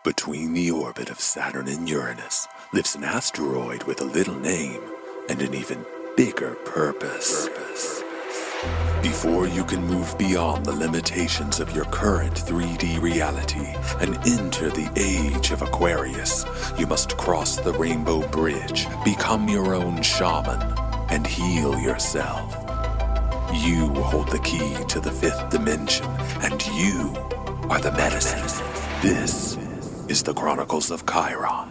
Between the orbit of Saturn and Uranus lives an asteroid with a little name and an even bigger purpose. Before you can move beyond the limitations of your current 3D reality and enter the age of Aquarius, you must cross the Rainbow Bridge, become your own shaman, and heal yourself. You hold the key to the 5th dimension, and you are the medicine. This is the Chronicles of Chyron.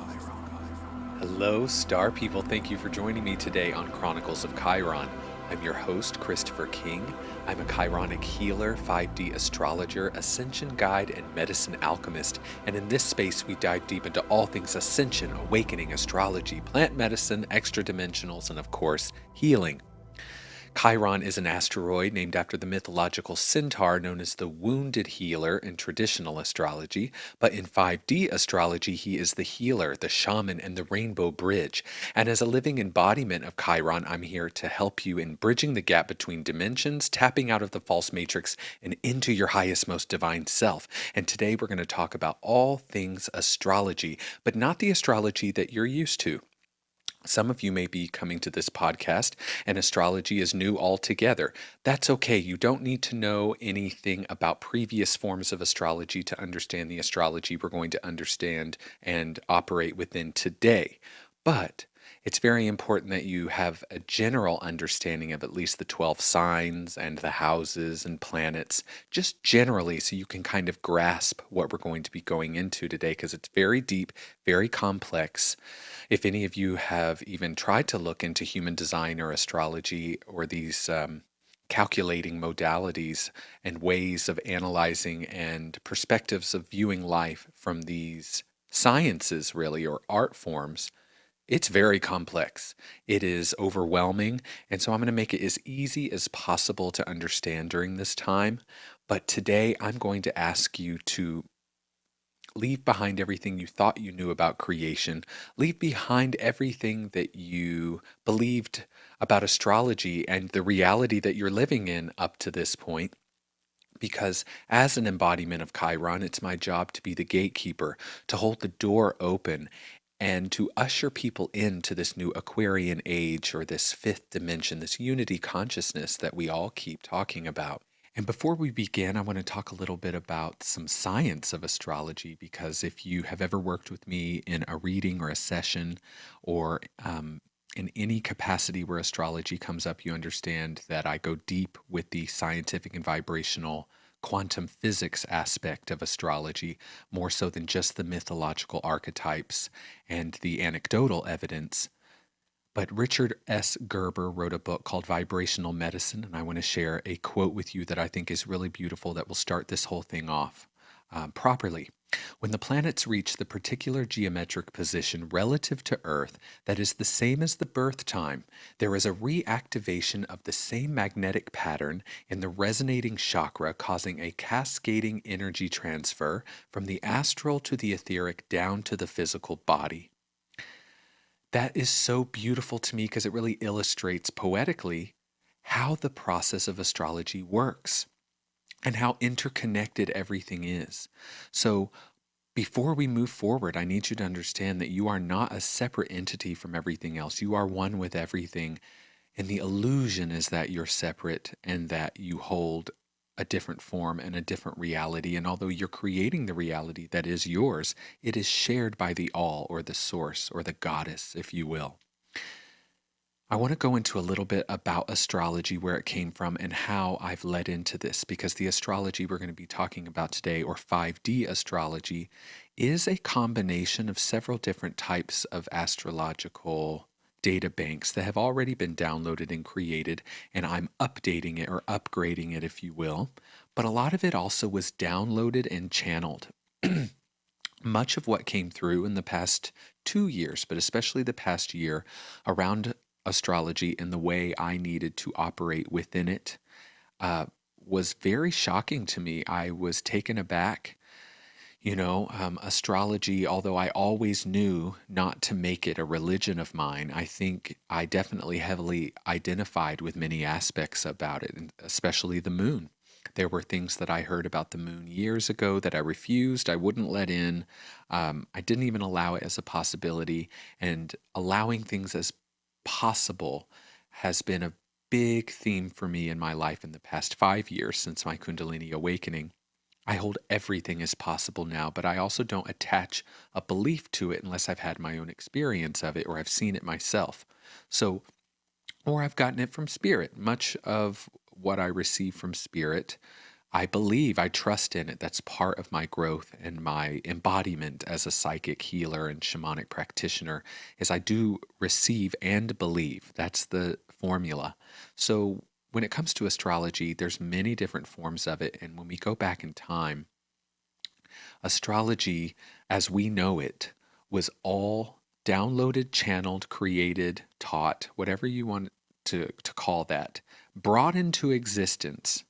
Hello, star people. Thank you for joining me today on Chronicles of Chyron. I'm your host, Chrystopher Kyng. I'm a Chyronic Healer, 5D Astrologer, Ascension Guide, and Medicine Alchemist. And in this space, we dive deep into all things Ascension, Awakening, Astrology, Plant Medicine, Extra Dimensionals, and of course, healing. Chyron is an asteroid named after the mythological centaur known as the Wounded Healer in traditional astrology, but in 5D astrology, he is the healer, the shaman, and the rainbow bridge. And as a living embodiment of Chyron, I'm here to help you in bridging the gap between dimensions, tapping out of the false matrix, and into your highest, most divine self. And today we're going to talk about all things astrology, but not the astrology that you're used to. Some of you may be coming to this podcast and astrology is new altogether. That's okay. You don't need to know anything about previous forms of astrology to understand the astrology we're going to understand and operate within today. But it's very important that you have a general understanding of at least the 12 signs and the houses and planets, just generally, so you can kind of grasp what we're going to be going into today, because it's very deep, very complex. If any of you have even tried to look into human design or astrology or these calculating modalities and ways of analyzing and perspectives of viewing life from these sciences, really, or art forms, it's very complex. It is overwhelming. And so I'm going to make it as easy as possible to understand during this time. But today I'm going to ask you to leave behind everything you thought you knew about creation. Leave behind everything that you believed about astrology and the reality that you're living in up to this point. Because as an embodiment of Chyron, it's my job to be the gatekeeper, to hold the door open, and to usher people into this new Aquarian age or this 5th dimension, this unity consciousness that we all keep talking about. And before we begin, I want to talk a little bit about some science of astrology, because if you have ever worked with me in a reading or a session or in any capacity where astrology comes up, you understand that I go deep with the scientific and vibrational quantum physics aspect of astrology, more so than just the mythological archetypes and the anecdotal evidence. But Richard S. Gerber wrote a book called Vibrational Medicine, and I want to share a quote with you that I think is really beautiful that will start this whole thing off properly. When the planets reach the particular geometric position relative to Earth that is the same as the birth time, there is a reactivation of the same magnetic pattern in the resonating chakra, causing a cascading energy transfer from the astral to the etheric down to the physical body. That is so beautiful to me because it really illustrates poetically how the process of astrology works and how interconnected everything is. So before we move forward, I need you to understand that you are not a separate entity from everything else. You are one with everything. And the illusion is that you're separate and that you hold a different form and a different reality. And although you're creating the reality that is yours, it is shared by the all, or the source, or the goddess, if you will. I want to go into a little bit about astrology, where it came from, and how I've led into this, because the astrology we're going to be talking about today, or 5D astrology, is a combination of several different types of astrological data banks that have already been downloaded and created, and I'm updating it or upgrading it, if you will. But a lot of it also was downloaded and channeled. Much of what came through in the past 2 years, but especially the past year, around astrology and the way I needed to operate within it was very shocking to me. I was taken aback. Astrology, although I always knew not to make it a religion of mine, I think I definitely heavily identified with many aspects about it, and especially the moon. There were things that I heard about the moon years ago that I refused, I wouldn't let in. I didn't even allow it as a possibility. And allowing things as possible has been a big theme for me in my life in the past 5 years since my Kundalini awakening. I hold everything as possible now, but I also don't attach a belief to it unless I've had my own experience of it or I've seen it myself. So, or I've gotten it from spirit. Much of what I receive from spirit, I believe, I trust in it. That's part of my growth and my embodiment as a psychic healer and shamanic practitioner is I do receive and believe. That's the formula. So when it comes to astrology, there's many different forms of it. And when we go back in time, astrology as we know it was all downloaded, channeled, created, taught, whatever you want to call that, brought into existence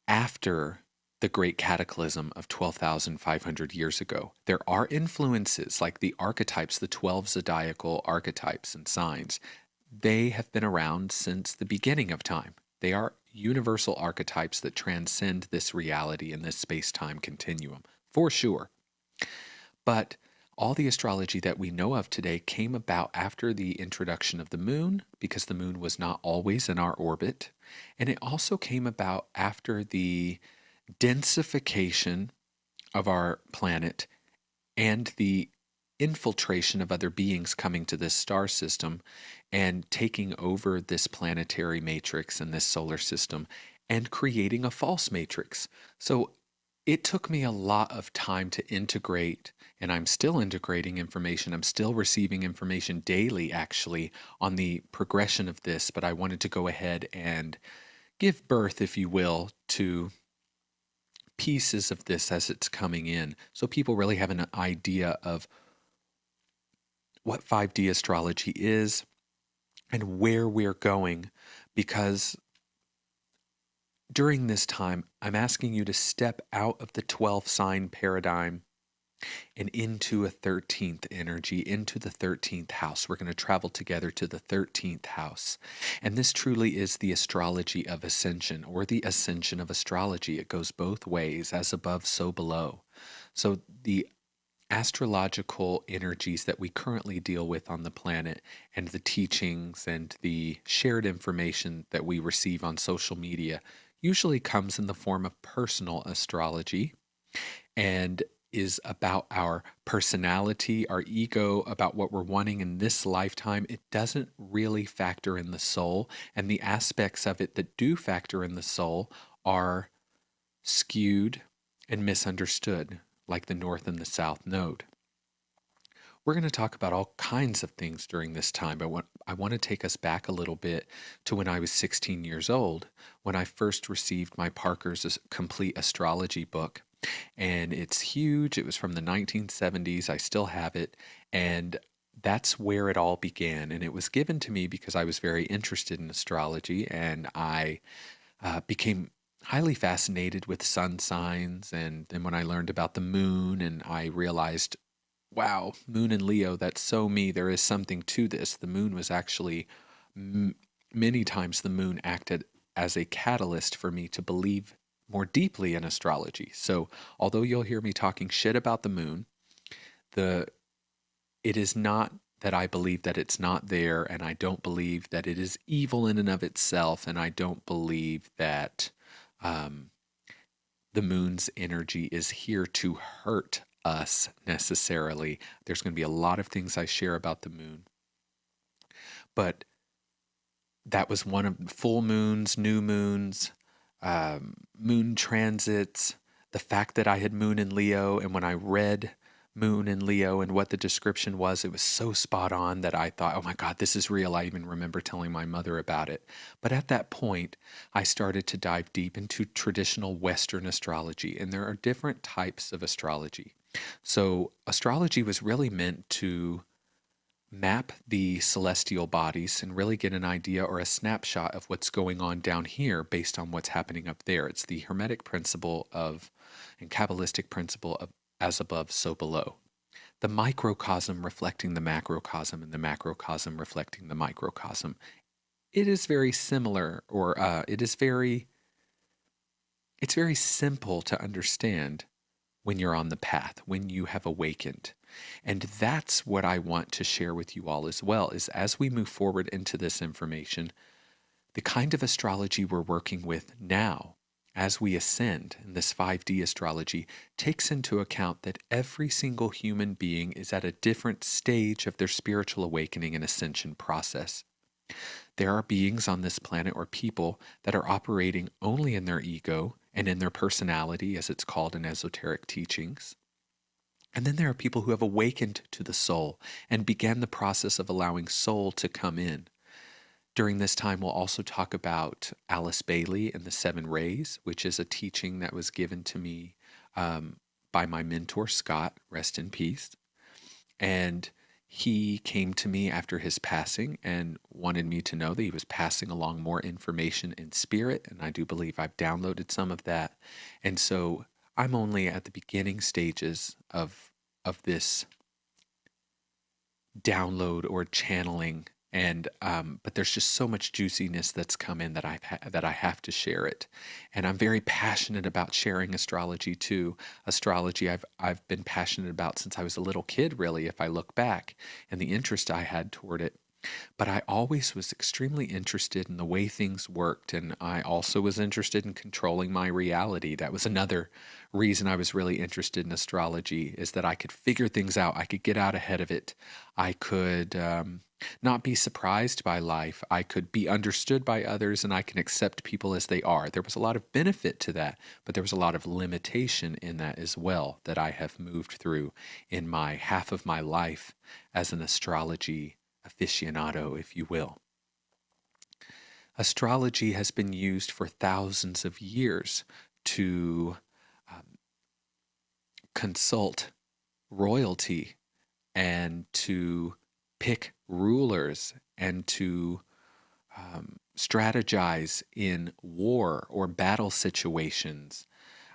after the great cataclysm of 12,500 years ago. There are influences like the archetypes, the 12 zodiacal archetypes and signs. They have been around since the beginning of time. They are universal archetypes that transcend this reality and this space-time continuum, for sure. But all the astrology that we know of today came about after the introduction of the moon, because the moon was not always in our orbit. And it also came about after the densification of our planet and the infiltration of other beings coming to this star system and taking over this planetary matrix and this solar system and creating a false matrix. So it took me a lot of time to integrate, and I'm still integrating information. I'm still receiving information daily, actually, on the progression of this, but I wanted to go ahead and give birth, if you will, to pieces of this as it's coming in, so people really have an idea of what 5D astrology is and where we're going, because during this time, I'm asking you to step out of the 12 sign paradigm and into a 13th energy, into the 13th house. We're going to travel together to the 13th house. And this truly is the astrology of ascension, or the ascension of astrology. It goes both ways, as above, so below. So the astrological energies that we currently deal with on the planet and the teachings and the shared information that we receive on social media usually comes in the form of personal astrology and is about our personality, our ego, about what we're wanting in this lifetime. It doesn't really factor in the soul, and the aspects of it that do factor in the soul are skewed and misunderstood, like the North and the South Node. We're going to talk about all kinds of things during this time, but I want to take us back a little bit to when I was 16 years old, when I first received my Parker's Complete Astrology book. And it's huge. It was from the 1970s. I still have it. And that's where it all began. And it was given to me because I was very interested in astrology, and I became highly fascinated with sun signs. And then when I learned about the moon, and I realized, wow, moon and Leo, that's so me. There is something to this. The moon was actually, many times the moon acted as a catalyst for me to believe more deeply in astrology. So although you'll hear me talking shit about the moon, it is not that I believe that it's not there, and I don't believe that it is evil in and of itself, and I don't believe that the moon's energy is here to hurt us necessarily. There's going to be a lot of things I share about the moon, but that was one of full moons, new moons, moon transits, the fact that I had moon in Leo, and when I read moon in Leo and what the description was, it was so spot on that I thought, oh my God, this is real. I even remember telling my mother about it. But at that point, I started to dive deep into traditional Western astrology, and there are different types of astrology. So astrology was really meant to map the celestial bodies and really get an idea or a snapshot of what's going on down here based on what's happening up there. It's the Hermetic principle and Kabbalistic principle of as above, so below. The microcosm reflecting the macrocosm, and the macrocosm reflecting the microcosm. It is very similar, or it is very it's very simple to understand when you're on the path, when you have awakened. And that's what I want to share with you all as well, is as we move forward into this information, the kind of astrology we're working with now, as we ascend in this 5D astrology, takes into account that every single human being is at a different stage of their spiritual awakening and ascension process. There are beings on this planet or people that are operating only in their ego and in their personality, as it's called in esoteric teachings. And then there are people who have awakened to the soul and began the process of allowing soul to come in. During this time, we'll also talk about Alice Bailey and the Seven Rays, which is a teaching that was given to me by my mentor, Scott, rest in peace. And he came to me after his passing and wanted me to know that he was passing along more information in spirit. And I do believe I've downloaded some of that. And so I'm only at the beginning stages of this download or channeling, and but there's just so much juiciness that's come in that I have to share it. And I'm very passionate about sharing astrology too. Astrology I've been passionate about since I was a little kid, really, if I look back, and the interest I had toward it. But I always was extremely interested in the way things worked, and I also was interested in controlling my reality. That was another reason I was really interested in astrology, is that I could figure things out. I could get out ahead of it. I could not be surprised by life. I could be understood by others, and I can accept people as they are. There was a lot of benefit to that, but there was a lot of limitation in that as well that I have moved through in my half of my life as an astrology aficionado, if you will. Astrology has been used for thousands of years to consult royalty and to pick rulers and to strategize in war or battle situations.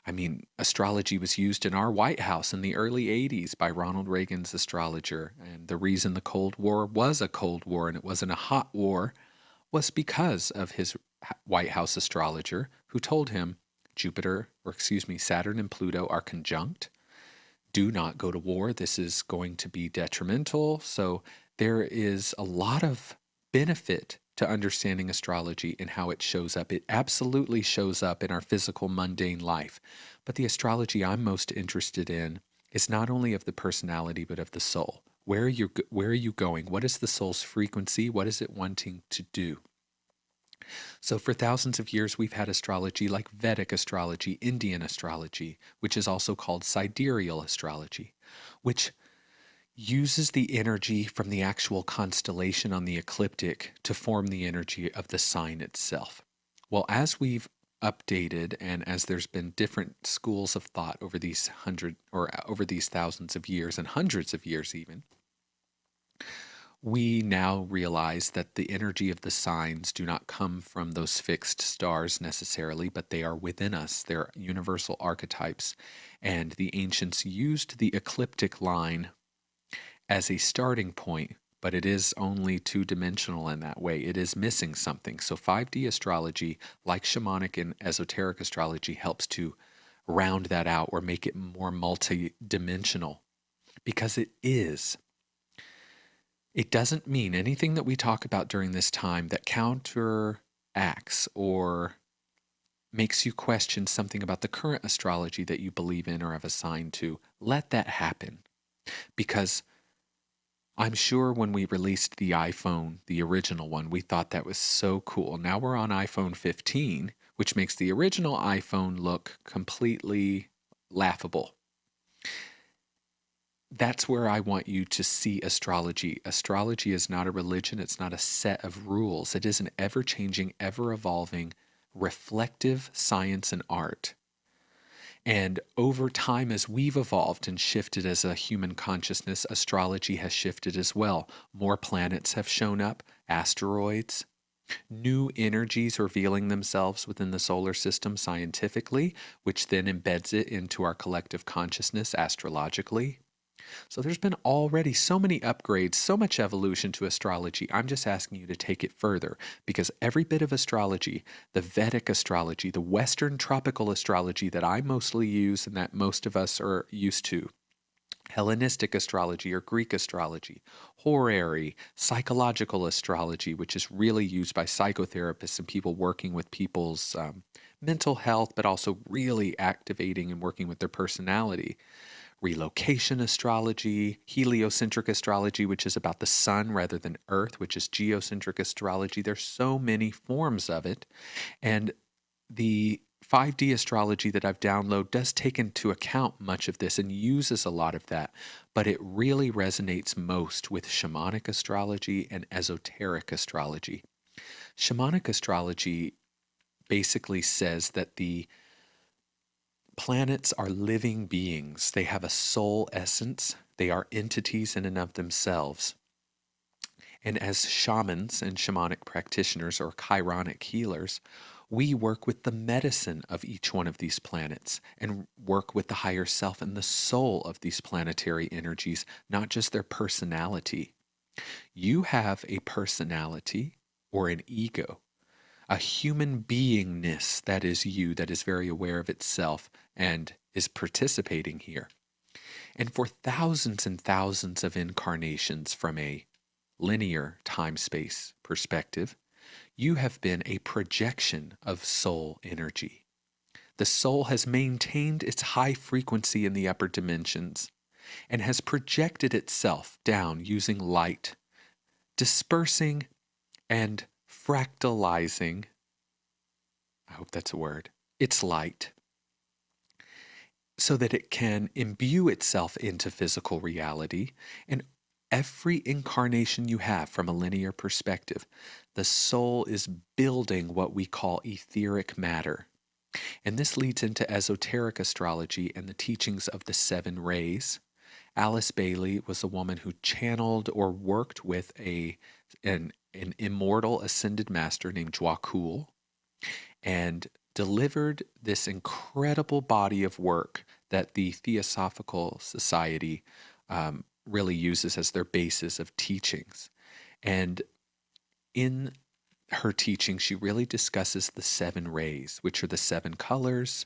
I mean, astrology was used in our White House in the early 80s by Ronald Reagan's astrologer. And the reason the Cold War was a Cold War and it wasn't a hot war was because of his White House astrologer who told him Saturn and Pluto are conjunct. Do not go to war. This is going to be detrimental. So there is a lot of benefit to understanding astrology and how it shows up. It absolutely shows up in our physical, mundane life. But the astrology I'm most interested in is not only of the personality, but of the soul. Where are you going? What is the soul's frequency? What is it wanting to do? So for thousands of years, we've had astrology like Vedic astrology, Indian astrology, which is also called sidereal astrology, which uses the energy from the actual constellation on the ecliptic to form the energy of the sign itself. Well, as we've updated and as there's been different schools of thought over these thousands of years and hundreds of years even, we now realize that the energy of the signs do not come from those fixed stars necessarily, but they are within us. They're universal archetypes. And the ancients used the ecliptic line as a starting point, but it is only two-dimensional in that way. It is missing something. So 5D astrology, like shamanic and esoteric astrology, helps to round that out or make it more multi-dimensional, because it is. It doesn't mean anything that we talk about during this time that counteracts or makes you question something about the current astrology that you believe in or have assigned to. Let that happen, because I'm sure when we released the iPhone, the original one, we thought that was so cool. Now we're on iPhone 15, which makes the original iPhone look completely laughable. That's where I want you to see astrology. Astrology is not a religion. It's not a set of rules. It is an ever-changing, ever-evolving, reflective science and art. And over time, as we've evolved and shifted as a human consciousness, astrology has shifted as well. More planets have shown up, asteroids, new energies revealing themselves within the solar system scientifically, which then embeds it into our collective consciousness astrologically. So there's been already so many upgrades, so much evolution to astrology. I'm just asking you to take it further because every bit of astrology, the Vedic astrology, the Western tropical astrology that I mostly use and that most of us are used to, Hellenistic astrology or Greek astrology, horary, psychological astrology, which is really used by psychotherapists and people working with people's mental health, but also really activating and working with their personality. Relocation astrology, heliocentric astrology, which is about the sun rather than earth, which is geocentric astrology. There's so many forms of it. And the 5D astrology that I've downloaded does take into account much of this and uses a lot of that, but it really resonates most with shamanic astrology and esoteric astrology. Shamanic astrology basically says that the planets are living beings. They have a soul essence. They are entities in and of themselves. And as shamans and shamanic practitioners or Chyronic healers, we work with the medicine of each one of these planets and work with the higher self and the soul of these planetary energies, not just their personality. You have a personality or an ego, a human beingness that is you, that is very aware of itself and is participating here. And for thousands and thousands of incarnations from a linear time-space perspective, you have been a projection of soul energy. The soul has maintained its high frequency in the upper dimensions and has projected itself down using light, dispersing and fractalizing, I hope that's a word, its light, so that it can imbue itself into physical reality. And every incarnation you have from a linear perspective, the soul is building what we call etheric matter. And this leads into esoteric astrology and the teachings of the 7 rays. Alice Bailey was a woman who channeled or worked with an immortal ascended master named Joakul and delivered this incredible body of work that the Theosophical Society really uses as their basis of teachings. And in her teaching, she really discusses the 7 rays, which are the 7 colors.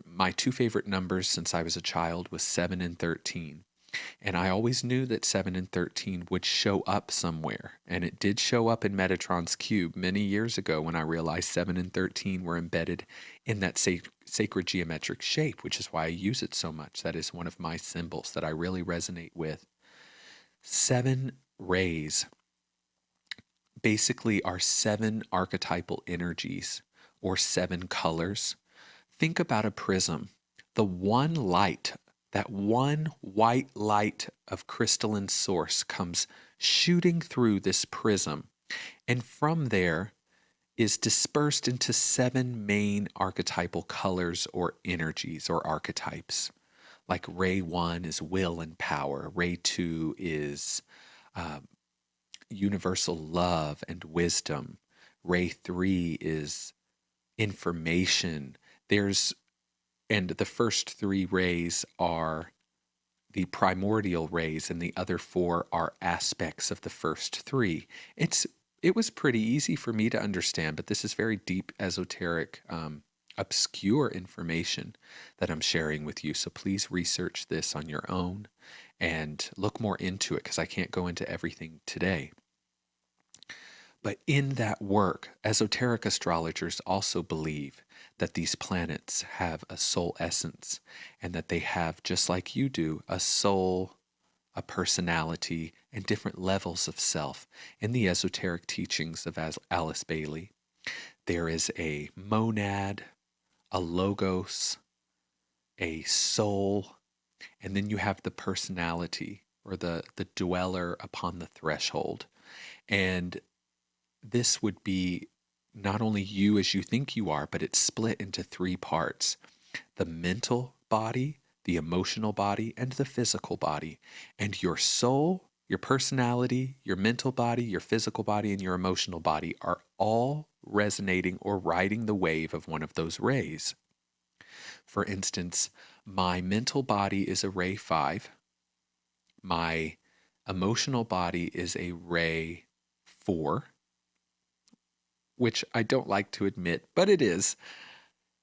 My 2 favorite numbers since I was a child was 7 and 13. And I always knew that 7 and 13 would show up somewhere. And it did show up in Metatron's cube many years ago when I realized 7 and 13 were embedded in that sacred geometric shape, which is why I use it so much. That is one of my symbols that I really resonate with. 7 rays basically are 7 archetypal energies or 7 colors. Think about a prism. The one light, that one white light of crystalline source comes shooting through this prism, and from there is dispersed into 7 main archetypal colors or energies or archetypes. Like ray 1 is will and power, ray 2 is universal love and wisdom, ray 3 is information. And the first 3 rays are the primordial rays, and the other 4 are aspects of the first 3. It was pretty easy for me to understand, but this is very deep, esoteric, obscure information that I'm sharing with you. So please research this on your own and look more into it, because I can't go into everything today. But in that work, esoteric astrologers also believe that these planets have a soul essence and that they have, just like you do, a soul, a personality, and different levels of self. In the esoteric teachings of Alice Bailey, there is a monad, a logos, a soul, and then you have the personality or the dweller upon the threshold. And this would be not only you as you think you are, but it's split into 3 parts: the mental body, the emotional body, and the physical body. And your soul, your personality, your mental body, your physical body, and your emotional body are all resonating or riding the wave of one of those rays. For instance, my mental body is a ray 5, My emotional body is a ray 4, which I don't like to admit, but it is.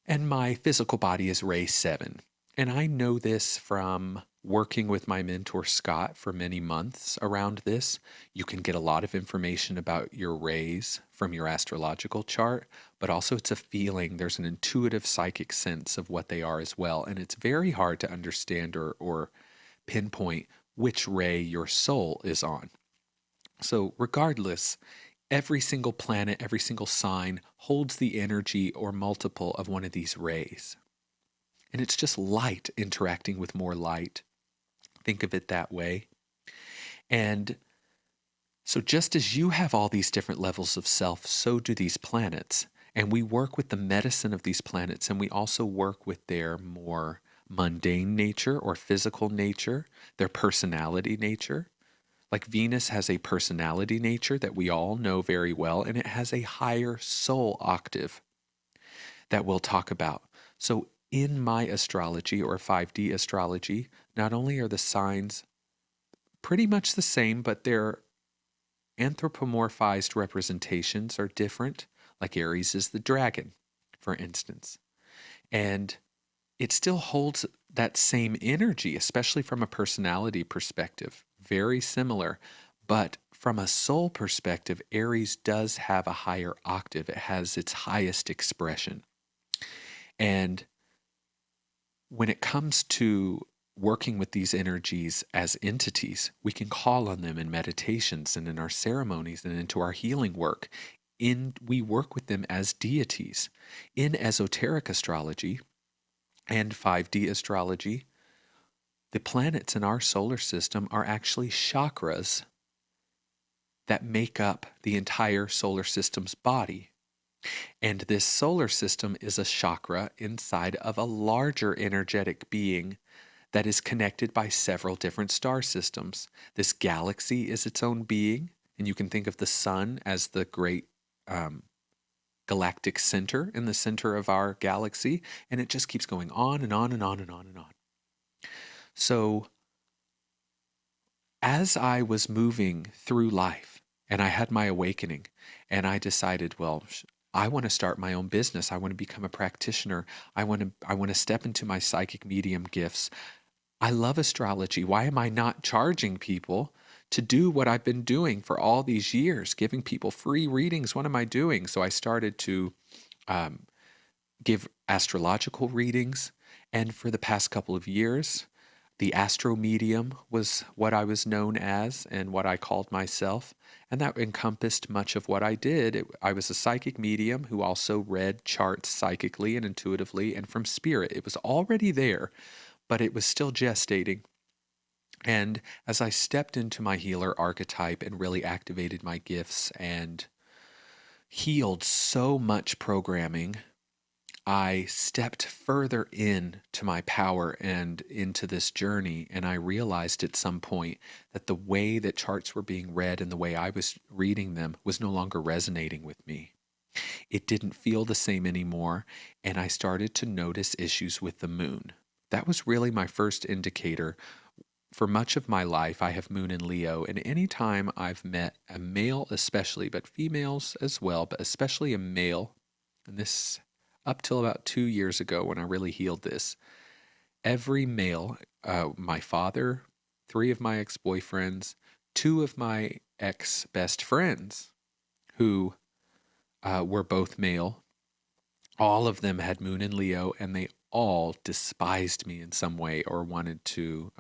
And my physical body is ray 7. And I know this from working with my mentor Scott for many months around this. You can get a lot of information about your rays from your astrological chart, but also it's a feeling. There's an intuitive psychic sense of what they are as well. And it's very hard to understand or pinpoint which ray your soul is on. So regardless, every single planet, every single sign holds the energy or multiple of one of these rays. And it's just light interacting with more light. Think of it that way. And so just as you have all these different levels of self, so do these planets. And we work with the medicine of these planets, and we also work with their more mundane nature or physical nature, their personality nature. Like Venus has a personality nature that we all know very well, and it has a higher soul octave that we'll talk about. So in my astrology or 5D astrology, not only are the signs pretty much the same, but their anthropomorphized representations are different. Like Aries is the dragon, for instance. And it still holds that same energy, especially from a personality perspective. Very similar. But from a soul perspective, Aries does have a higher octave. It has its highest expression. And when it comes to working with these energies as entities, we can call on them in meditations and in our ceremonies and into our healing work. We work with them as deities. In esoteric astrology and 5D astrology, the planets in our solar system are actually chakras that make up the entire solar system's body. And this solar system is a chakra inside of a larger energetic being that is connected by several different star systems. This galaxy is its own being, and you can think of the sun as the great galactic center in the center of our galaxy, and it just keeps going on and on and on and on and on. So as I was moving through life and I had my awakening and I decided, well, I want to start my own business. I want to become a practitioner. I want to step into my psychic medium gifts. I love astrology. Why am I not charging people to do what I've been doing for all these years, giving people free readings? What am I doing? So I started to give astrological readings. And for the past couple of years, the astro medium was what I was known as and what I called myself. And that encompassed much of what I did. I was a psychic medium who also read charts psychically and intuitively and from spirit. It was already there, but it was still gestating. And as I stepped into my healer archetype and really activated my gifts and healed so much programming, I stepped further into my power and into this journey, and I realized at some point that the way that charts were being read and the way I was reading them was no longer resonating with me. It didn't feel the same anymore, and I started to notice issues with the moon. That was really my first indicator. For much of my life, I have moon in Leo, and anytime I've met a male especially, but females as well, but especially a male, and this up till about 2 years ago when I really healed this, every male, my father, 3 of my ex-boyfriends, 2 of my ex-best friends who were both male, all of them had moon in Leo, and they all despised me in some way or wanted to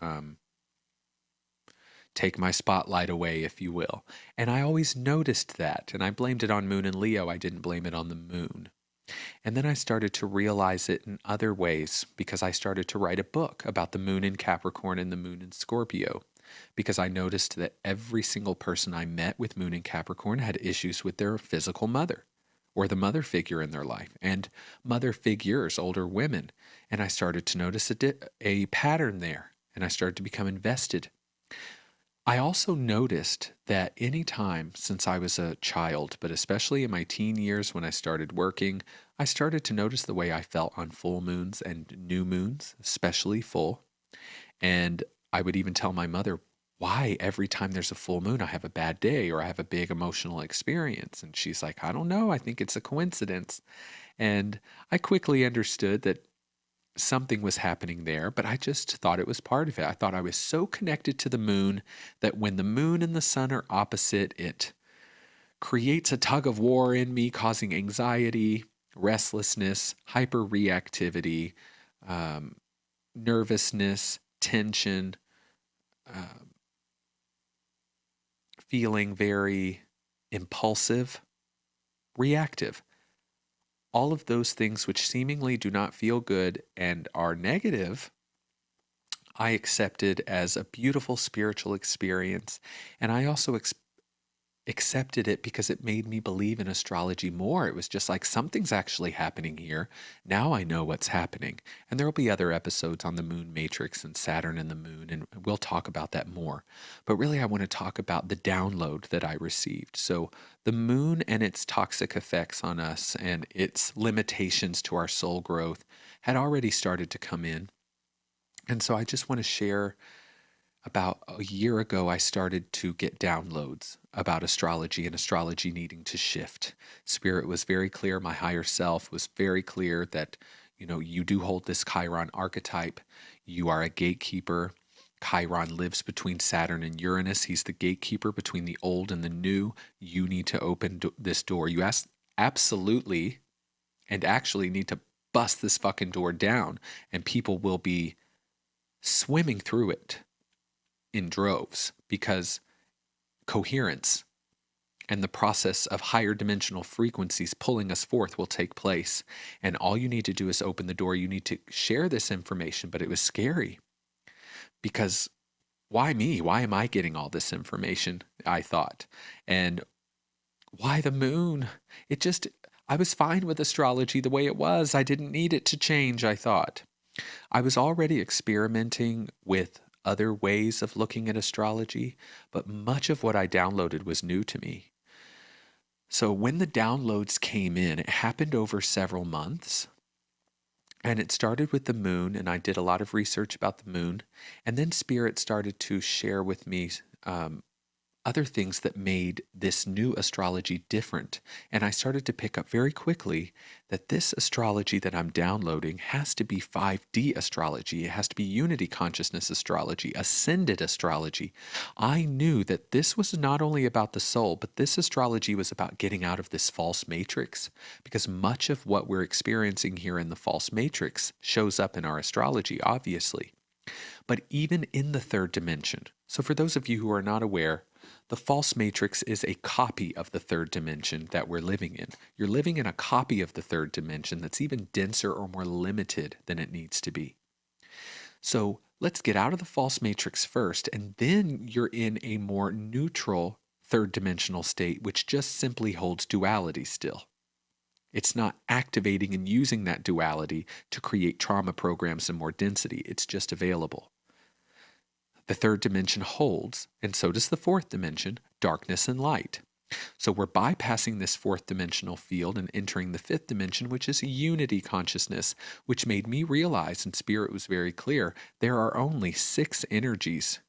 take my spotlight away, if you will. And I always noticed that, and I blamed it on moon and Leo. I didn't blame it on the moon. And then I started to realize it in other ways because I started to write a book about the moon in Capricorn and the moon in Scorpio, because I noticed that every single person I met with moon in Capricorn had issues with their physical mother or the mother figure in their life, and mother figures, older women. And I started to notice a pattern there, and I started to become invested. I also noticed that any time since I was a child, but especially in my teen years when I started working, I started to notice the way I felt on full moons and new moons, especially full. And I would even tell my mother, why every time there's a full moon, I have a bad day or I have a big emotional experience. And she's like, I don't know. I think it's a coincidence. And I quickly understood that something was happening there, but I just thought it was part of it. I thought I was so connected to the moon that when the moon and the sun are opposite, it creates a tug of war in me, causing anxiety, restlessness, hyperreactivity, nervousness, tension, feeling very impulsive, reactive. All of those things which seemingly do not feel good and are negative, I accepted as a beautiful spiritual experience. And I also accepted it because it made me believe in astrology more. It was just like, something's actually happening here. Now I know what's happening. And there will be other episodes on the moon matrix and Saturn and the moon, and we'll talk about that more. But really, I want to talk about the download that I received. So the moon and its toxic effects on us and its limitations to our soul growth had already started to come in. And so I just want to share, about a year ago, I started to get downloads about astrology and astrology needing to shift. Spirit was very clear. My higher self was very clear that, you do hold this Chiron archetype. You are a gatekeeper. Chiron lives between Saturn and Uranus. He's the gatekeeper between the old and the new. You need to open this door. You absolutely and actually need to bust this fucking door down, and people will be swimming through it in droves, because coherence and the process of higher dimensional frequencies pulling us forth will take place. And all you need to do is open the door. You need to share this information. But it was scary, because why me? Why am I getting all this information? I thought. And why the moon? I was fine with astrology the way it was. I didn't need it to change, I thought. I was already experimenting with other ways of looking at astrology, but much of what I downloaded was new to me. So when the downloads came in, it happened over several months, and it started with the moon, and I did a lot of research about the moon, and then Spirit started to share with me other things that made this new astrology different. And I started to pick up very quickly that this astrology that I'm downloading has to be 5D astrology. It has to be unity consciousness astrology, ascended astrology. I knew that this was not only about the soul, but this astrology was about getting out of this false matrix, because much of what we're experiencing here in the false matrix shows up in our astrology, obviously. But even in the third dimension. So for those of you who are not aware, the false matrix is a copy of the third dimension that we're living in. You're living in a copy of the third dimension that's even denser or more limited than it needs to be. So let's get out of the false matrix first, and then you're in a more neutral third dimensional state, which just simply holds duality still. It's not activating and using that duality to create trauma programs and more density. It's just available. The third dimension holds, and so does the fourth dimension, darkness and light. So we're bypassing this fourth dimensional field and entering the fifth dimension, which is a unity consciousness, which made me realize, and Spirit was very clear, there are only 6 energies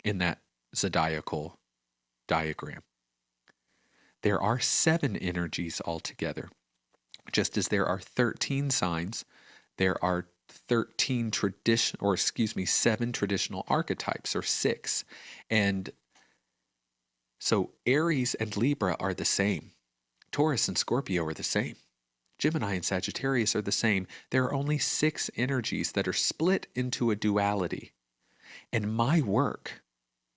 in that zodiacal diagram. There are 7 energies altogether. Just as there are 13 signs, there are 7 traditional archetypes, or 6. And so Aries and Libra are the same. Taurus and Scorpio are the same. Gemini and Sagittarius are the same. There are only 6 energies that are split into a duality. And my work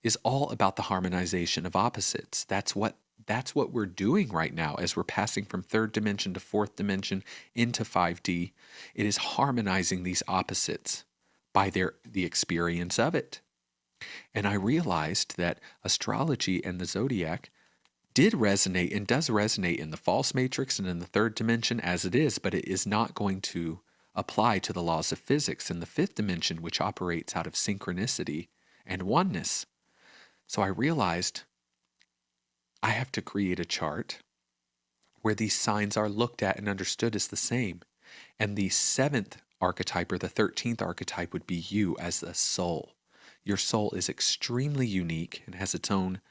is all about the harmonization of opposites. That's what we're doing right now as we're passing from third dimension to fourth dimension into 5D. It is harmonizing these opposites by the experience of it. And I realized that astrology and the zodiac did resonate and does resonate in the false matrix and in the third dimension as it is, but it is not going to apply to the laws of physics in the fifth dimension, which operates out of synchronicity and oneness. So I realized I have to create a chart where these signs are looked at and understood as the same. And the 7th archetype, or the 13th archetype, would be you as the soul. Your soul is extremely unique and has its own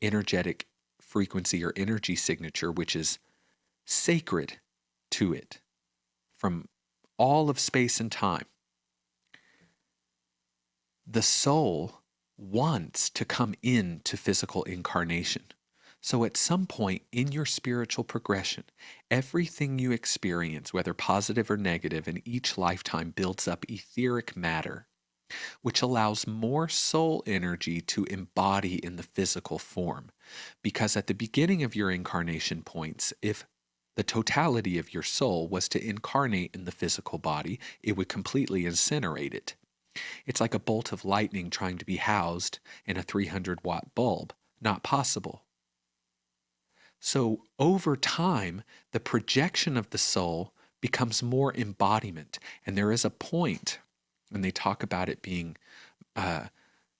energetic frequency or energy signature, which is sacred to it from all of space and time. The soul wants to come into physical incarnation. So at some point in your spiritual progression, everything you experience, whether positive or negative, in each lifetime builds up etheric matter, which allows more soul energy to embody in the physical form. Because at the beginning of your incarnation points, if the totality of your soul was to incarnate in the physical body, it would completely incinerate it. It's like a bolt of lightning trying to be housed in a 300-watt bulb. Not possible. So over time, the projection of the soul becomes more embodiment. And there is a point, and they talk about it being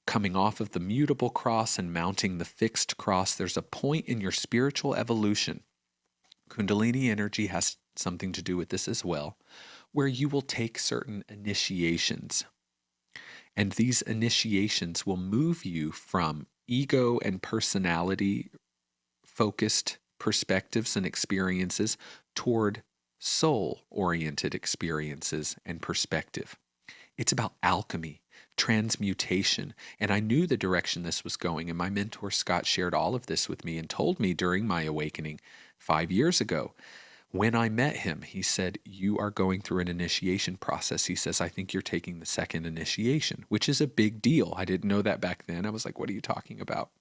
coming off of the mutable cross and mounting the fixed cross. There's a point in your spiritual evolution. Kundalini energy has something to do with this as well, where you will take certain initiations. And these initiations will move you from ego and personality focused perspectives and experiences toward soul-oriented experiences and perspective. It's about alchemy, transmutation, and I knew the direction this was going, and my mentor Scott shared all of this with me and told me during my awakening 5 years ago. When I met him, he said, "You are going through an initiation process." He says, "I think you're taking the second initiation," which is a big deal. I didn't know that back then. I was like, what are you talking about?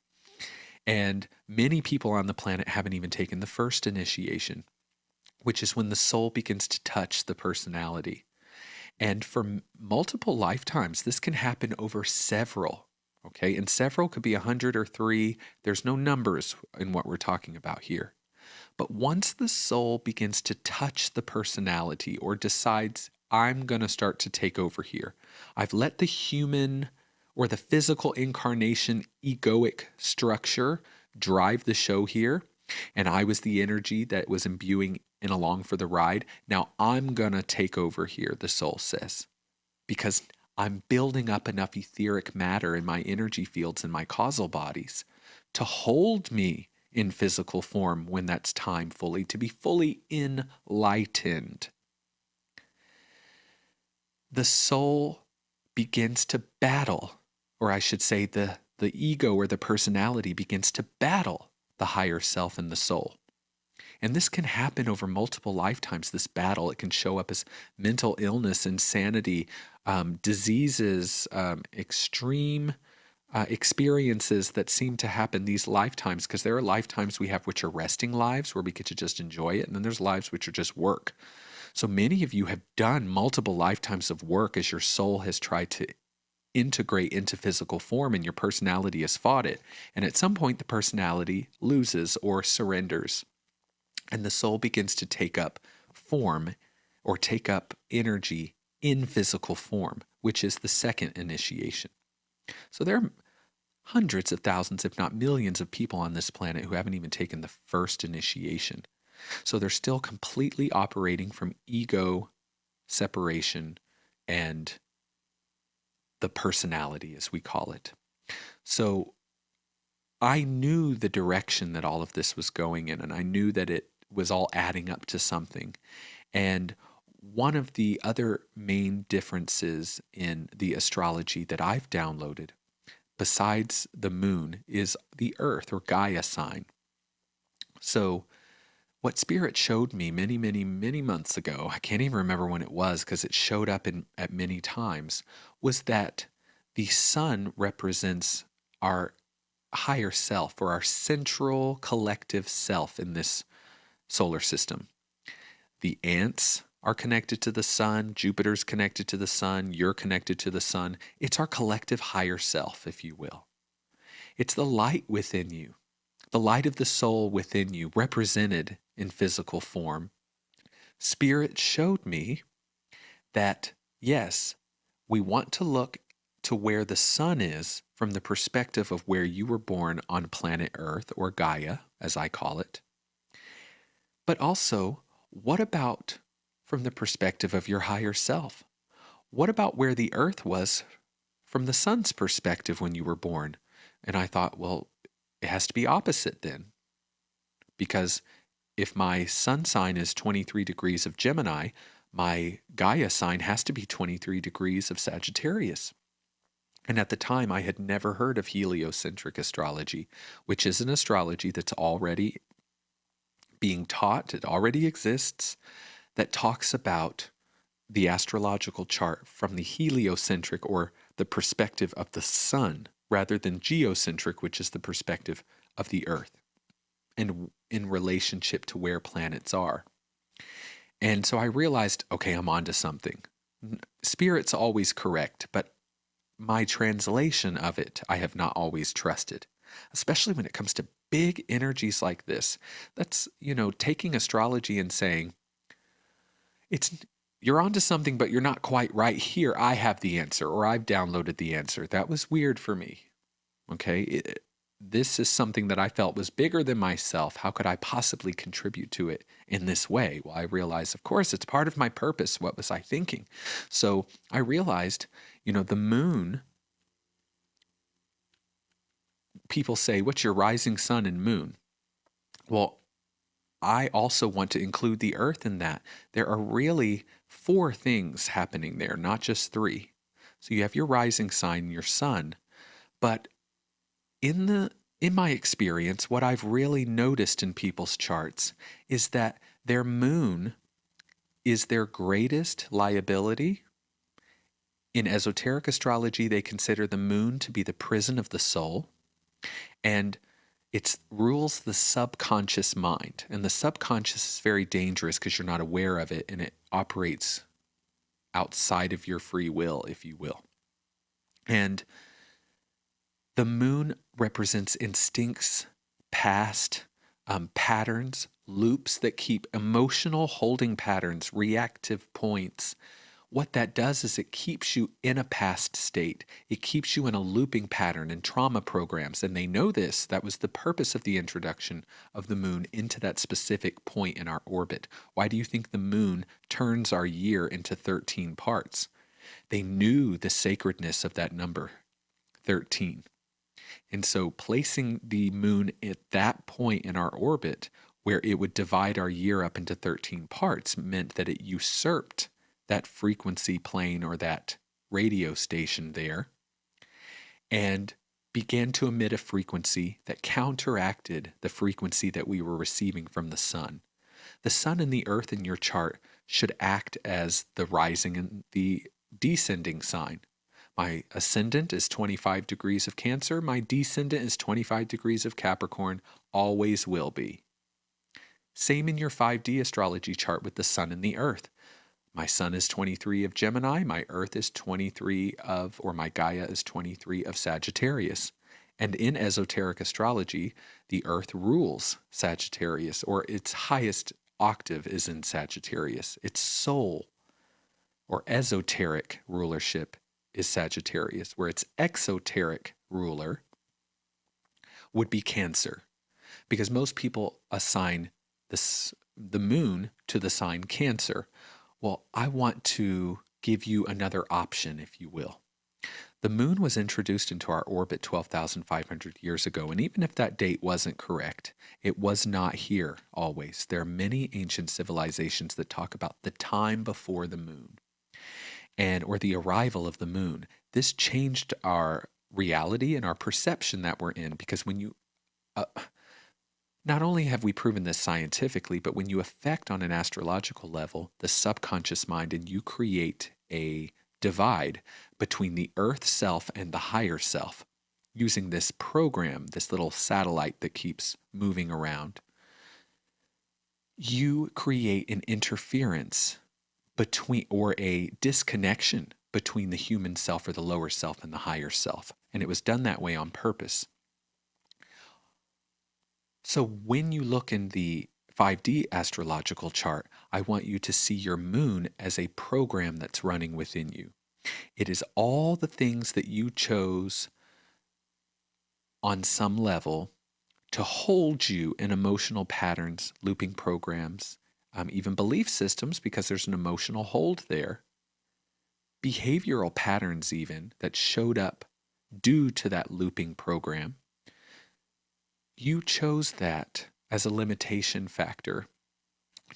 And many people on the planet haven't even taken the first initiation, which is when the soul begins to touch the personality. And for multiple lifetimes, this can happen over several, okay? And several could be 100 or 3. There's no numbers in what we're talking about here. But once the soul begins to touch the personality or decides, I'm going to start to take over here, I've let the human or the physical incarnation egoic structure drive the show here, and I was the energy that was imbuing and along for the ride. Now I'm going to take over here, the soul says, because I'm building up enough etheric matter in my energy fields and my causal bodies to hold me in physical form when that's time fully, to be fully enlightened. The soul begins to battle, or I should say the ego or the personality begins to battle the higher self and the soul. And this can happen over multiple lifetimes, this battle. It can show up as mental illness, insanity, diseases, extreme experiences that seem to happen these lifetimes, because there are lifetimes we have which are resting lives where we get to just enjoy it, and then there's lives which are just work. So many of you have done multiple lifetimes of work as your soul has tried to integrate into physical form and your personality has fought it. And at some point the personality loses or surrenders, and the soul begins to take up form or take up energy in physical form, which is the second initiation. So there are hundreds of thousands, if not millions, of people on this planet who haven't even taken the first initiation. So they're still completely operating from ego separation and the personality, as we call it. So I knew the direction that all of this was going in, and I knew that it was all adding up to something. And one of the other main differences in the astrology that I've downloaded, besides the moon, is the Earth or Gaia sign. So what Spirit showed me many, many, many months ago, I can't even remember when it was because it showed up at many times, was that the sun represents our higher self or our central collective self in this solar system. The ants are connected to the sun, Jupiter's connected to the sun, you're connected to the sun. It's our collective higher self, if you will. It's the light within you, the light of the soul within you, represented in physical form. Spirit showed me that, yes, we want to look to where the sun is from the perspective of where you were born on planet Earth, or Gaia, as I call it. But also, what about from the perspective of your higher self? What about where the Earth was from the sun's perspective when you were born. And I thought, well, it has to be opposite then. Because if my sun sign is 23 degrees of Gemini, my Gaia sign has to be 23 degrees of Sagittarius. And at the time, I had never heard of heliocentric astrology, which is an astrology that's already being taught, it already exists, that talks about the astrological chart from the heliocentric, or the perspective of the sun, rather than geocentric, which is the perspective of the earth, and in relationship to where planets are. And so I realized, okay, I'm onto something. Spirit's always correct, but my translation of it, I have not always trusted, especially when it comes to big energies like this. That's, taking astrology and saying, you're onto something, but you're not quite right here. I have the answer, or I've downloaded the answer. That was weird for me. Okay. This is something that I felt was bigger than myself. How could I possibly contribute to it in this way? Well, I realized, of course, it's part of my purpose. What was I thinking? So I realized, the moon, people say, what's your rising sun and moon? Well, I also want to include the earth in that. There are really 4 things happening there, not just 3. So you have your rising sign, your sun, but in my experience, what I've really noticed in people's charts is that their moon is their greatest liability. In esoteric astrology, they consider the moon to be the prison of the soul, and it rules the subconscious mind. And the subconscious is very dangerous because you're not aware of it, and it operates outside of your free will, if you will. And the moon represents instincts, past patterns, loops that keep emotional holding patterns, reactive points. What that does is it keeps you in a past state. It keeps you in a looping pattern and trauma programs. And they know this. That was the purpose of the introduction of the moon into that specific point in our orbit. Why do you think the moon turns our year into 13 parts? They knew the sacredness of that number, 13. And so placing the moon at that point in our orbit, where it would divide our year up into 13 parts, meant that it usurped that frequency plane, or that radio station there, and began to emit a frequency that counteracted the frequency that we were receiving from the sun. The sun and the earth in your chart should act as the rising and the descending sign. My ascendant is 25 degrees of Cancer. My descendant is 25 degrees of Capricorn, always will be. Same in your 5D astrology chart with the sun and the earth. My sun is 23 of Gemini, my earth is 23 of, or my Gaia is 23 of Sagittarius. And in esoteric astrology, the earth rules Sagittarius, or its highest octave is in Sagittarius. Its soul, or esoteric rulership, is Sagittarius, where its exoteric ruler would be Cancer. Because most people assign the moon to the sign Cancer. Well, I want to give you another option, if you will. The moon was introduced into our orbit 12,500 years ago, and even if that date wasn't correct, it was not here always. There are many ancient civilizations that talk about the time before the moon, or the arrival of the moon. This changed our reality and our perception that we're in, because when you not only have we proven this scientifically, but when you affect on an astrological level the subconscious mind, and you create a divide between the earth self and the higher self using this program, this little satellite that keeps moving around, you create an interference between, or a disconnection between the human self, or the lower self, and the higher self. And it was done that way on purpose. So when you look in the 5D astrological chart, I want you to see your moon as a program that's running within you. It is all the things that you chose on some level to hold you in emotional patterns, looping programs, even belief systems, because there's an emotional hold there. behavioral patterns even that showed up due to that looping program, you chose that as a limitation factor,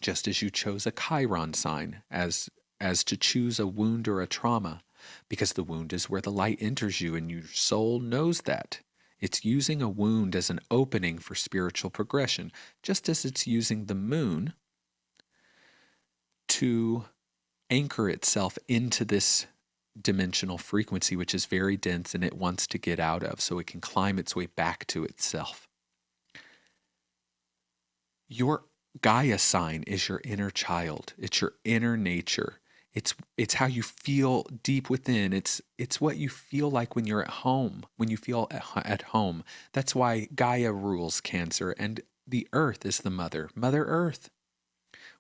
just as you chose a Chiron sign as to choose a wound or a trauma, because the wound is where the light enters you, and your soul knows that. It's using a wound as an opening for spiritual progression, just as it's using the moon to anchor itself into this dimensional frequency, which is very dense and it wants to get out of, so it can climb its way back to itself. Your Gaia sign is your inner child. It's your inner nature. It's how you feel deep within. It's what you feel like when you're at home, when you feel at home. That's why Gaia rules Cancer, and the earth is the mother Earth.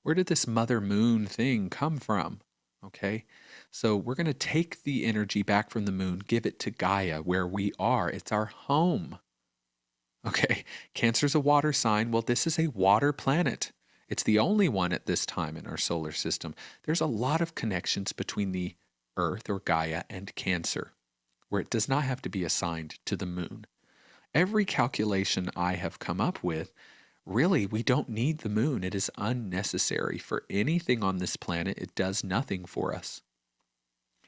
Where did this mother moon thing come from? Okay, so we're going to take the energy back from the moon, give it to Gaia, where we are. It's our home. Okay, Cancer's a water sign. Well, this is a water planet. It's the only one at this time in our solar system. There's a lot of connections between the Earth or Gaia and Cancer, where it does not have to be assigned to the moon. Every calculation I have come up with, really, we don't need the moon. It is unnecessary for anything on this planet. It does nothing for us.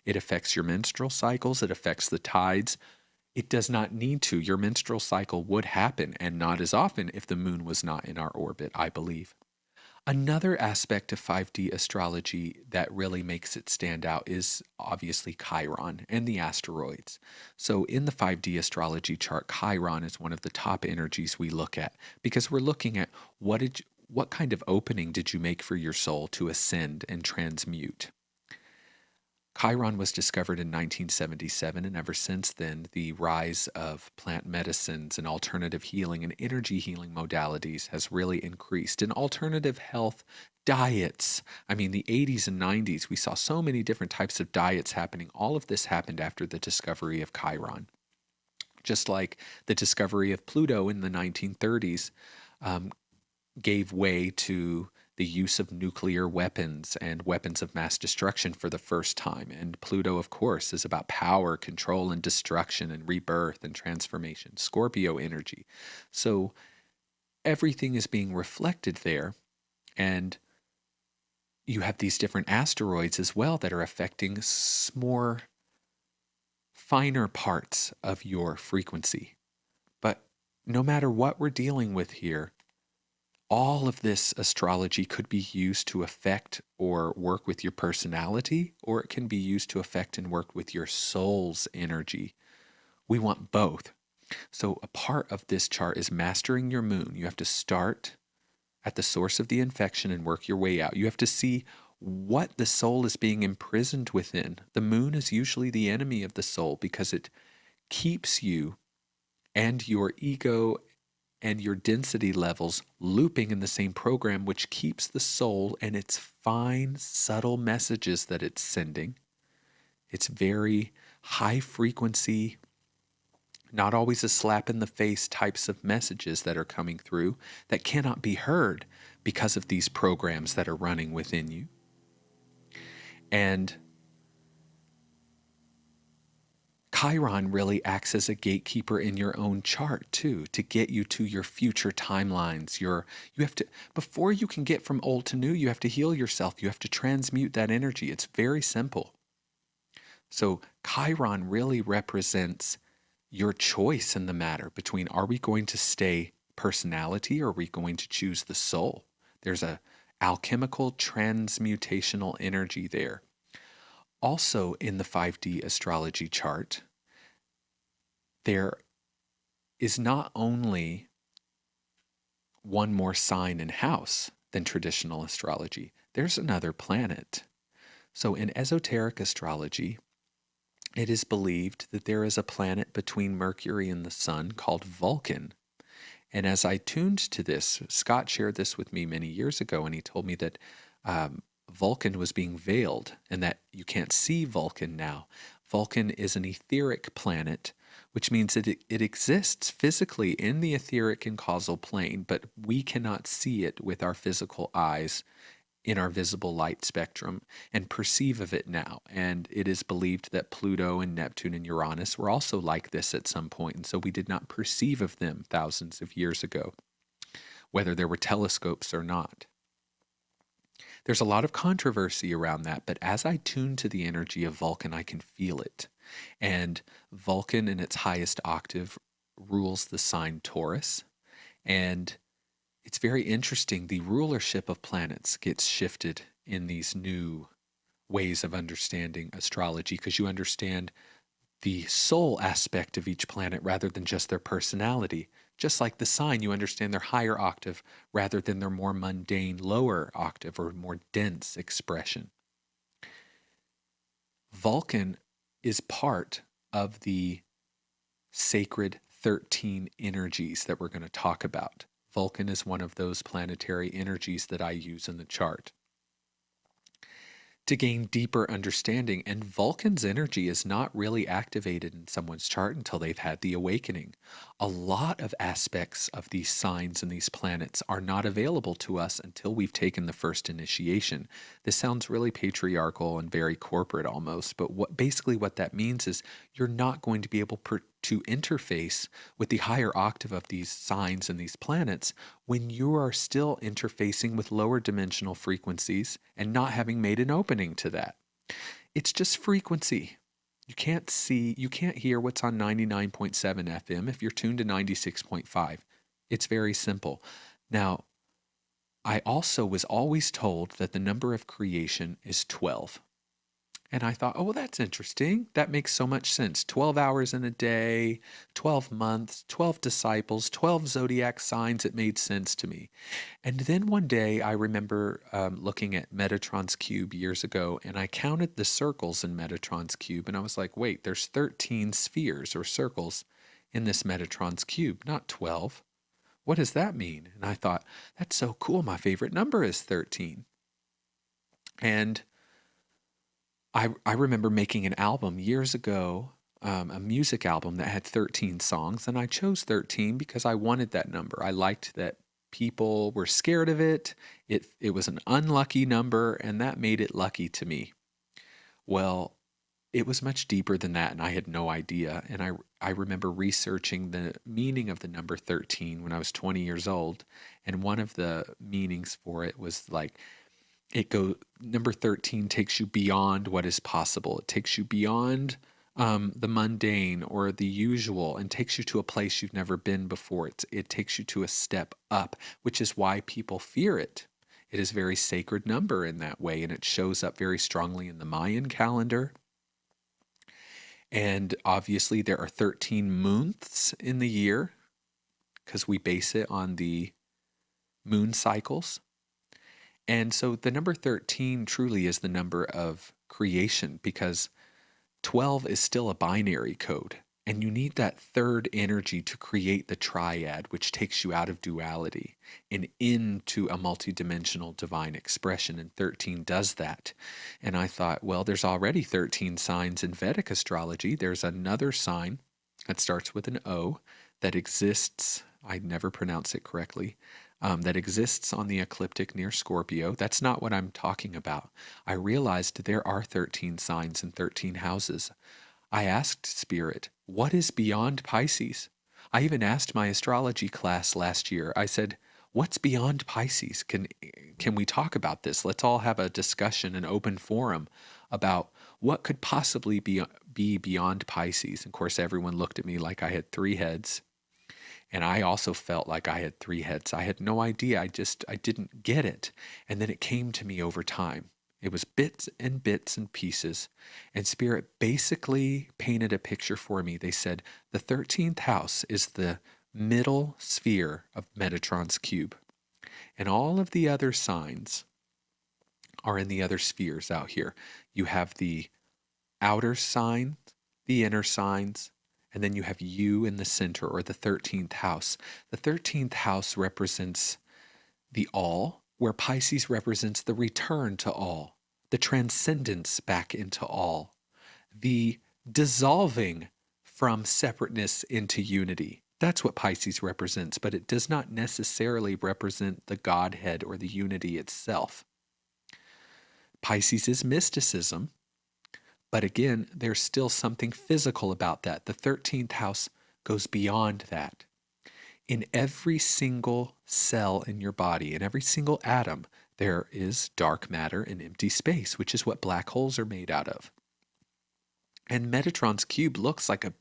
It affects your menstrual cycles. It affects the tides. It does not need to. Your menstrual cycle would happen, and not as often if the moon was not in our orbit, I believe. Another aspect of 5D astrology that really makes it stand out is obviously Chiron and the asteroids. So in the 5D astrology chart, Chiron is one of the top energies we look at, because we're looking at what kind of opening did you make for your soul to ascend and transmute. Chiron was discovered in 1977, and ever since then, the rise of plant medicines and alternative healing and energy healing modalities has really increased. In alternative health diets, I mean, the 80s and 90s, we saw so many different types of diets happening. All of this happened after the discovery of Chiron. Just like the discovery of Pluto in the 1930s gave way to the use of nuclear weapons and weapons of mass destruction for the first time. And Pluto, of course, is about power, control, and destruction, and rebirth and transformation, Scorpio energy. So everything is being reflected there. And you have these different asteroids as well that are affecting more finer parts of your frequency. But no matter what we're dealing with here, all of this astrology could be used to affect or work with your personality, or it can be used to affect and work with your soul's energy. We want both. So a part of this chart is mastering your moon. You have to start at the source of the infection and work your way out. You have to see what the soul is being imprisoned within. The moon is usually the enemy of the soul because it keeps you and your ego and your density levels looping in the same program, which keeps the soul and its fine, subtle messages that it's sending. It's very high frequency, not always a slap in the face types of messages that are coming through that cannot be heard because of these programs that are running within you. And Chiron really acts as a gatekeeper in your own chart too, to get you to your future timelines. You have to, before you can get from old to new, you have to heal yourself. You have to transmute that energy. It's very simple. So Chiron really represents your choice in the matter between, are we going to stay personality or are we going to choose the soul? There's a alchemical transmutational energy there. Also in the 5D astrology chart, there is not only one more sign and house than traditional astrology, there's another planet. So in esoteric astrology, it is believed that there is a planet between Mercury and the Sun called Vulcan. And as I tuned to this, Scott shared this with me many years ago, and he told me that Vulcan was being veiled and that you can't see Vulcan now. Vulcan is an etheric planet, which means that it exists physically in the etheric and causal plane, but we cannot see it with our physical eyes in our visible light spectrum and perceive of it now. And it is believed that Pluto and Neptune and Uranus were also like this at some point, and so we did not perceive of them thousands of years ago, whether there were telescopes or not. There's a lot of controversy around that, but as I tune to the energy of Vulcan, I can feel it. And Vulcan in its highest octave rules the sign Taurus. And it's very interesting. The rulership of planets gets shifted in these new ways of understanding astrology, because you understand the soul aspect of each planet rather than just their personality. Just like the sign, you understand their higher octave rather than their more mundane lower octave or more dense expression. Vulcan is part of the sacred 13 energies that we're going to talk about. Vulcan is one of those planetary energies that I use in the chart to gain deeper understanding. And Vulcan's energy is not really activated in someone's chart until they've had the awakening. A lot of aspects of these signs and these planets are not available to us until we've taken the first initiation. This sounds really patriarchal and very corporate almost, but basically what that means is you're not going to be able to interface with the higher octave of these signs and these planets when you are still interfacing with lower dimensional frequencies and not having made an opening to that. It's just frequency. You can't hear what's on 99.7 FM if you're tuned to 96.5. It's very simple. Now, I also was always told that the number of creation is 12. And I thought, oh, well, that's interesting. That makes so much sense. 12 hours in a day, 12 months, 12 disciples, 12 zodiac signs. It made sense to me. And then one day I remember looking at Metatron's cube years ago, and I counted the circles in Metatron's cube. And I was like, wait, there's 13 spheres or circles in this Metatron's cube, not 12. What does that mean? And I thought, that's so cool. My favorite number is 13. And I remember making an album years ago, a music album that had 13 songs, and I chose 13 because I wanted that number. I liked that people were scared of it. It was an unlucky number, and that made it lucky to me. Well, it was much deeper than that, and I had no idea. And I remember researching the meaning of the number 13 when I was 20 years old, and one of the meanings for it was like, number 13 takes you beyond what is possible. It takes you beyond the mundane or the usual and takes you to a place you've never been before. It takes you to a step up, which is why people fear it. It is a very sacred number in that way, and it shows up very strongly in the Mayan calendar. And obviously there are 13 months in the year because we base it on the moon cycles. And so the number 13 truly is the number of creation, because 12 is still a binary code. And you need that third energy to create the triad, which takes you out of duality and into a multidimensional divine expression. And 13 does that. And I thought, well, there's already 13 signs in Vedic astrology. There's another sign that starts with an O that exists. I never pronounce it correctly. That exists on the ecliptic near Scorpio. That's not what I'm talking about. I realized there are 13 signs and 13 houses. I asked Spirit, what is beyond Pisces? I even asked my astrology class last year. I said, what's beyond Pisces? Can we talk about this? Let's all have a discussion, an open forum about what could possibly be beyond Pisces. Of course, everyone looked at me like I had 3 heads. And I also felt like I had 3 heads. I had no idea. I didn't get it. And then it came to me over time. It was bits and pieces. And Spirit basically painted a picture for me. They said the 13th house is the middle sphere of Metatron's cube. And all of the other signs are in the other spheres out here. You have the outer sign, the inner signs, and then you have you in the center, or the 13th house. The 13th house represents the all, where Pisces represents the return to all, the transcendence back into all, the dissolving from separateness into unity. That's what Pisces represents, but it does not necessarily represent the Godhead or the unity itself. Pisces is mysticism, but again, there's still something physical about that. The 13th house goes beyond that. In every single cell in your body, in every single atom, there is dark matter and empty space, which is what black holes are made out of. And Metatron's cube looks like a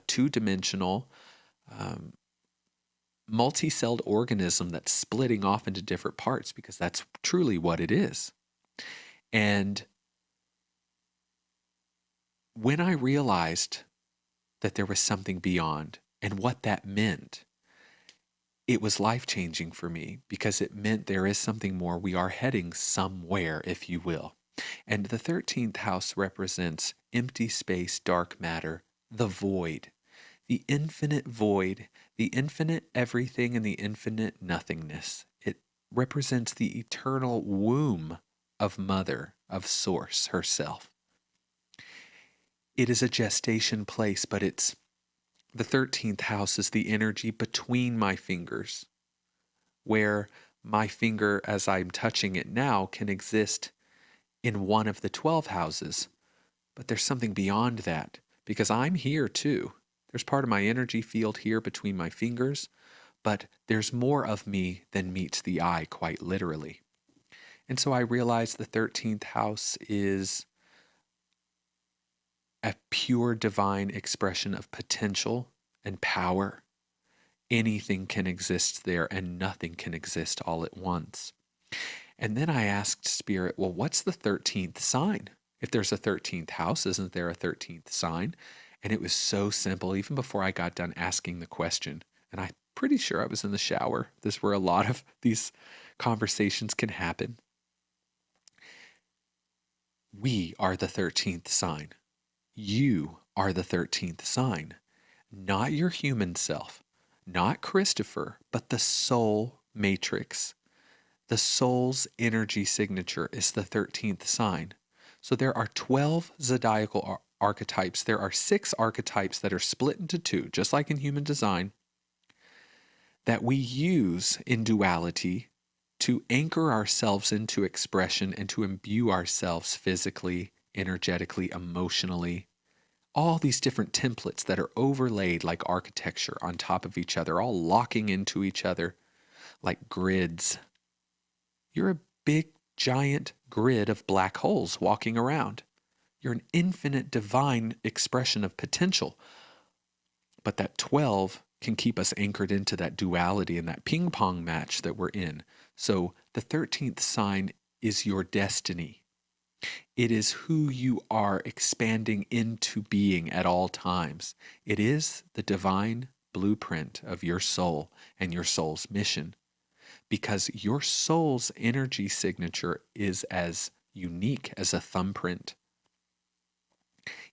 two-dimensional, multi-celled organism that's splitting off into different parts, because that's truly what it is. And when I realized that there was something beyond and what that meant, it was life-changing for me, because it meant there is something more. We are heading somewhere, if you will. And the 13th house represents empty space, dark matter, the void, the infinite void, the infinite everything, and the infinite nothingness. It represents the eternal womb of Mother, of Source herself. It is a gestation place, but the 13th house is the energy between my fingers, where my finger, as I'm touching it now, can exist in one of the 12 houses. But there's something beyond that, because I'm here too. There's part of my energy field here between my fingers, but there's more of me than meets the eye, quite literally. And so I realized the 13th house is a pure divine expression of potential and power. Anything can exist there, and nothing can exist all at once. And then I asked Spirit, well, what's the 13th sign? If there's a 13th house, isn't there a 13th sign? And it was so simple, even before I got done asking the question. And I'm pretty sure I was in the shower. This is where a lot of these conversations can happen. We are the 13th sign. You are the 13th sign. Not your human self, not Chrystopher, but the soul matrix. The soul's energy signature is the 13th sign. So there are 12 zodiacal archetypes. There are 6 archetypes that are split into 2, just like in human design, that we use in duality to anchor ourselves into expression and to imbue ourselves physically, energetically, emotionally. All these different templates that are overlaid like architecture on top of each other, all locking into each other like grids. You're a big, giant grid of black holes walking around. You're an infinite divine expression of potential. But that 12 can keep us anchored into that duality and that ping pong match that we're in. So the 13th sign is your destiny. It is who you are expanding into being at all times. It is the divine blueprint of your soul and your soul's mission, because your soul's energy signature is as unique as a thumbprint.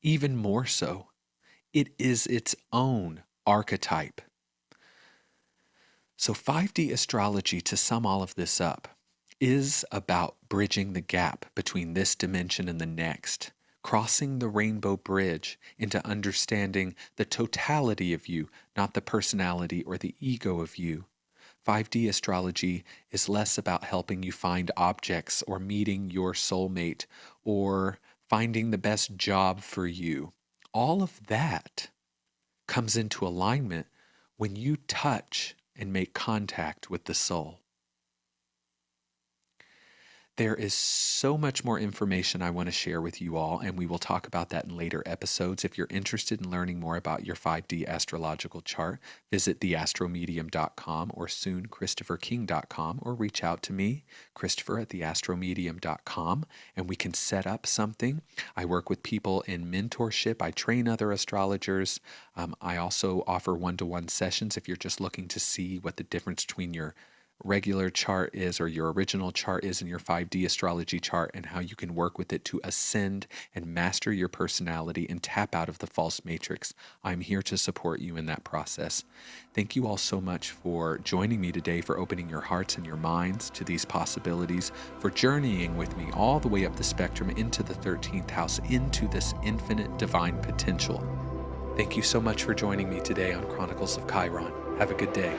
Even more so, it is its own archetype. So 5D astrology, to sum all of this up, is about bridging the gap between this dimension and the next, crossing the rainbow bridge into understanding the totality of you, not the personality or the ego of you. 5D astrology is less about helping you find objects or meeting your soulmate or finding the best job for you. All of that comes into alignment when you touch and make contact with the soul. There is so much more information I want to share with you all, and we will talk about that in later episodes. If you're interested in learning more about your 5D astrological chart, visit theastromedium.com or soon ChrystopherKyng.com, or reach out to me, Chrystopher at theastromedium.com, and we can set up something. I work with people in mentorship. I train other astrologers. I also offer one-to-one sessions if you're just looking to see what the difference between your regular chart is or your original chart is in your 5D astrology chart, and how you can work with it to ascend and master your personality and tap out of the false matrix. I'm here to support you in that process. Thank you all so much for joining me today, for opening your hearts and your minds to these possibilities, for journeying with me all the way up the spectrum into the 13th house, into this infinite divine potential. Thank you so much for joining me today on Chronicles of Chyron. Have a good day.